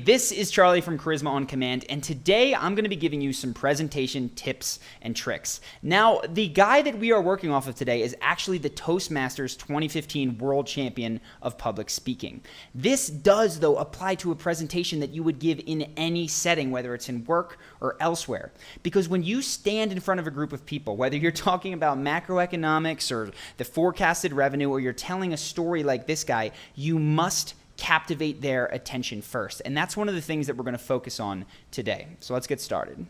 This is Charlie from Charisma on Command, and today I'm going to be giving you some presentation tips and tricks. Now, the guy that we are working off of today is actually the Toastmasters 2015 World Champion of Public Speaking. This does, though, apply to a presentation that you would give in any setting, whether it's in work or elsewhere. Because when you stand in front of a group of people, whether you're talking about macroeconomics or the forecasted revenue, or you're telling a story like this guy, you must captivate their attention first. And that's one of the things that we're going to focus on today. So let's get started.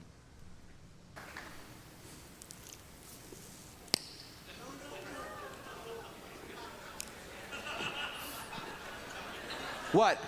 What?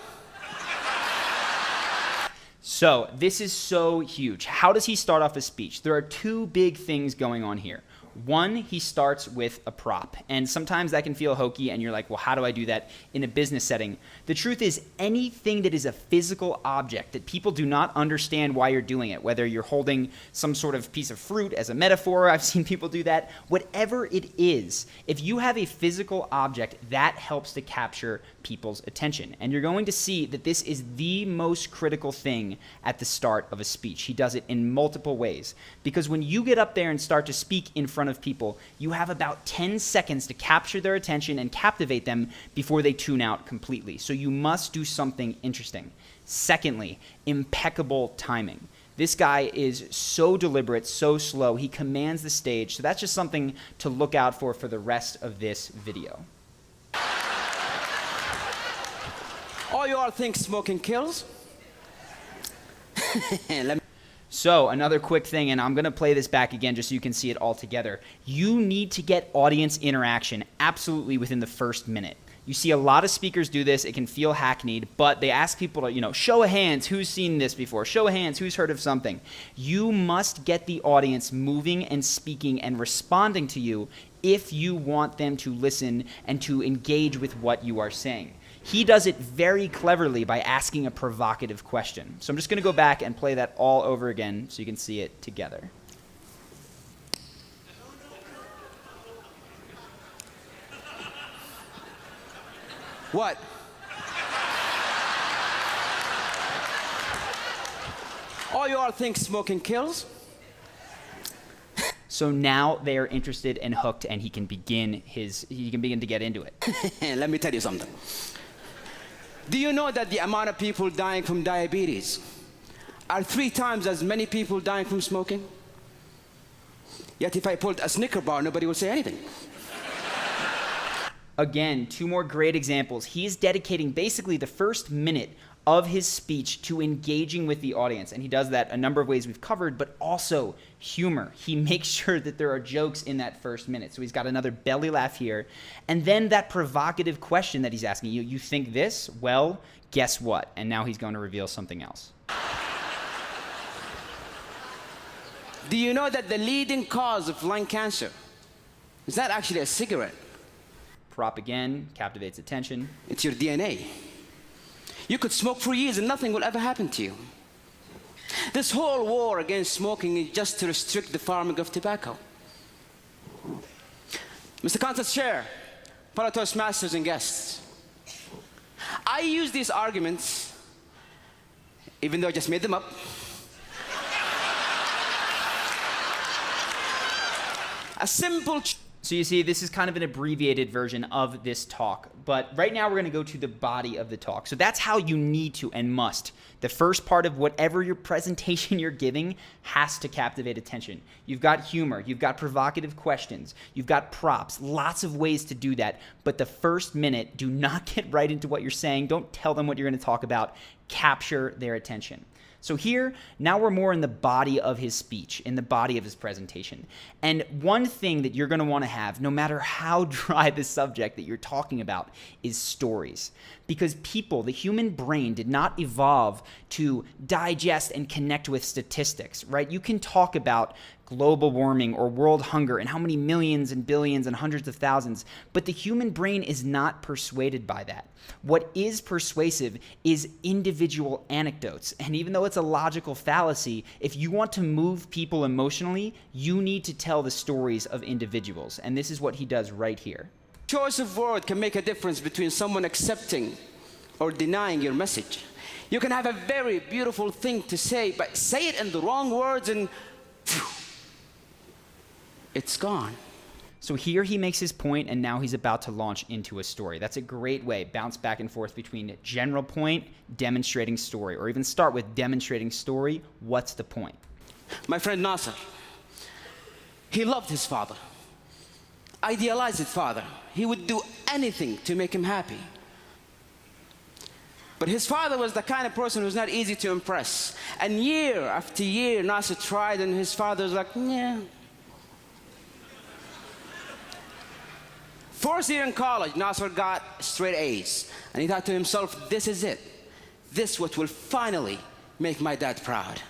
So this is so huge. How does he start off his speech? There are two big things going on here. One, he starts with a prop, and sometimes that can feel hokey and you're like, well, how do I do that in a business setting? The truth is, anything that is a physical object that people do not understand why you're doing it, whether you're holding some sort of piece of fruit as a metaphor, I've seen people do that, whatever it is, if you have a physical object, that helps to capture people's attention. And you're going to see that this is the most critical thing at the start of a speech. He does it in multiple ways, because when you get up there and start to speak in front of people, you have about 10 seconds to capture their attention and captivate them before they tune out completely. So you must do something interesting. Secondly, impeccable timing. This guy is so deliberate, so slow, he commands the stage. So that's just something to look out for the rest of this video. All you all think smoking kills? So another quick thing, and I'm going to play this back again just so you can see it all together. You need to get audience interaction absolutely within the first minute. You see a lot of speakers do this. It can feel hackneyed, but they ask people to, show of hands, who's seen this before? Show of hands, who's heard of something? You must get the audience moving and speaking and responding to you if you want them to listen and to engage with what you are saying. He does it very cleverly by asking a provocative question. So I'm just going to go back and play that all over again so you can see it together. What? All you all think smoking kills? So now they are interested and hooked, and he can begin to get into it. Let me tell you something. Do you know that the amount of people dying from diabetes are 3 times as many people dying from smoking? Yet if I pulled a Snicker bar, nobody would say anything. Again, 2 more great examples. He is dedicating basically the first minute of his speech to engaging with the audience. And he does that a number of ways we've covered, but also humor. He makes sure that there are jokes in that first minute. So he's got another belly laugh here. And then that provocative question that he's asking you, you think this? Well, guess what? And now he's going to reveal something else. Do you know that the leading cause of lung cancer is not actually a cigarette? Prop again, captivates attention. It's your DNA. You could smoke for years and nothing will ever happen to you. This whole war against smoking is just to restrict the farming of tobacco. Mr. Contest Chair, fellow Toastmasters and guests, I use these arguments, even though I just made them up, a simple So you see, this is kind of an abbreviated version of this talk, but right now we're going to go to the body of the talk. So that's how you need to and must. The first part of whatever your presentation you're giving has to captivate attention. You've got humor, you've got provocative questions, you've got props, lots of ways to do that, but the first minute, do not get right into what you're saying. Don't tell them what you're going to talk about. Capture their attention. So here, now we're more in the body of his speech, in the body of his presentation. And one thing that you're going to want to have, no matter how dry the subject that you're talking about, is stories. Because people, the human brain, did not evolve to digest and connect with statistics, right? You can talk about global warming or world hunger and how many millions and billions and hundreds of thousands, but the human brain is not persuaded by that. What is persuasive is individual anecdotes. And even though it's a logical fallacy, if you want to move people emotionally, you need to tell the stories of individuals. And this is what he does right here. Choice of word can make a difference between someone accepting or denying your message. You can have a very beautiful thing to say, but say it in the wrong words and phew, it's gone. So here he makes his point, and now he's about to launch into a story. That's a great way. Bounce back and forth between general point, demonstrating story, or even start with demonstrating story. What's the point? My friend Nasser, he loved his father, idealized his father. He would do anything to make him happy. But his father was the kind of person who was not easy to impress. And year after year, Nasser tried, and his father was like, yeah. First year in college, Nasser got straight A's. And he thought to himself, this is it. This what will finally make my dad proud.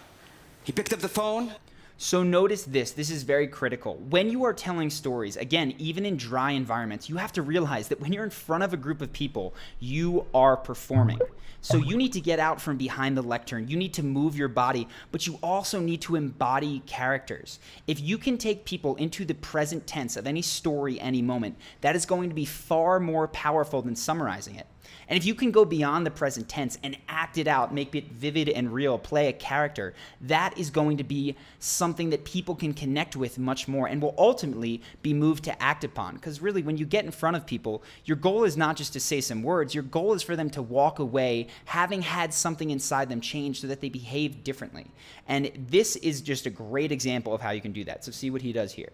He picked up the phone. So notice this. This is very critical. When you are telling stories, again, even in dry environments, you have to realize that when you're in front of a group of people, you are performing. So you need to get out from behind the lectern. You need to move your body, but you also need to embody characters. If you can take people into the present tense of any story, any moment, that is going to be far more powerful than summarizing it. And if you can go beyond the present tense and act it out, make it vivid and real, play a character, that is going to be something that people can connect with much more and will ultimately be moved to act upon. Because really, when you get in front of people, your goal is not just to say some words. Your goal is for them to walk away having had something inside them change so that they behave differently. And this is just a great example of how you can do that. So see what he does here.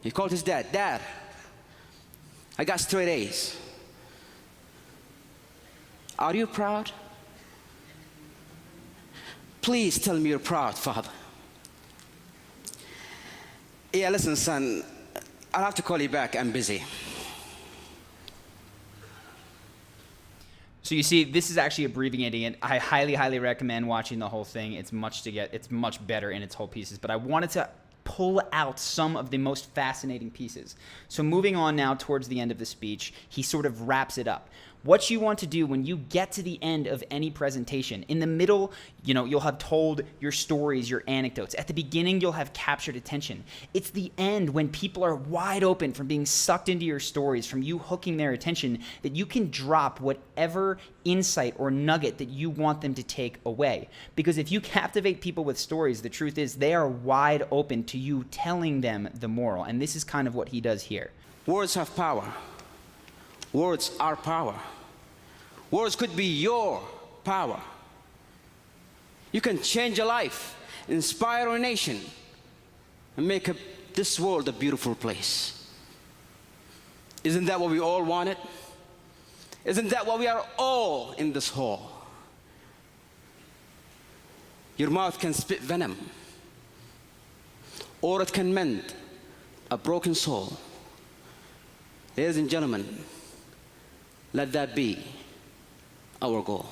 He called his dad. Dad, I got straight A's. Are you proud? Please tell me you're proud, Father. Yeah, listen, son, I'll have to call you back. I'm busy. So you see, this is actually abbreviating it. I highly, highly recommend watching the whole thing. It's much better in its whole pieces. But I wanted to pull out some of the most fascinating pieces. So moving on now towards the end of the speech, he sort of wraps it up. What you want to do when you get to the end of any presentation, in the middle, you'll have told your stories, your anecdotes. At the beginning, you'll have captured attention. It's the end when people are wide open from being sucked into your stories, from you hooking their attention, that you can drop whatever insight or nugget that you want them to take away. Because if you captivate people with stories, the truth is they are wide open to you telling them the moral. And this is kind of what he does here. Words have power. Words are power. Words could be your power. You can change a life, inspire a nation, and make this world a beautiful place. Isn't that what we all wanted? Isn't that why we are all in this hall? Your mouth can spit venom, or it can mend a broken soul. Ladies and gentlemen, let that be our goal.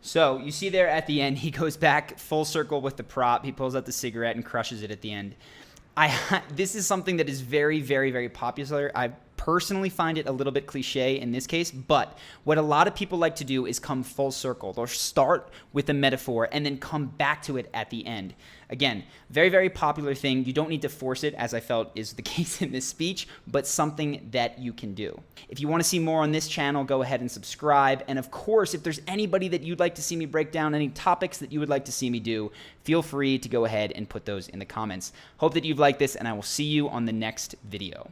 So you see there at the end, he goes back full circle with the prop. He pulls out the cigarette and crushes it at the end. This is something that is very, very, very popular. I personally find it a little bit cliche in this case, but what a lot of people like to do is come full circle. They'll start with a metaphor and then come back to it at the end. Again, very, very popular thing. You don't need to force it, as I felt is the case in this speech, but something that you can do. If you want to see more on this channel, go ahead and subscribe. And of course, if there's anybody that you'd like to see me break down, any topics that you would like to see me do, feel free to go ahead and put those in the comments. Hope that you've liked this, and I will see you on the next video.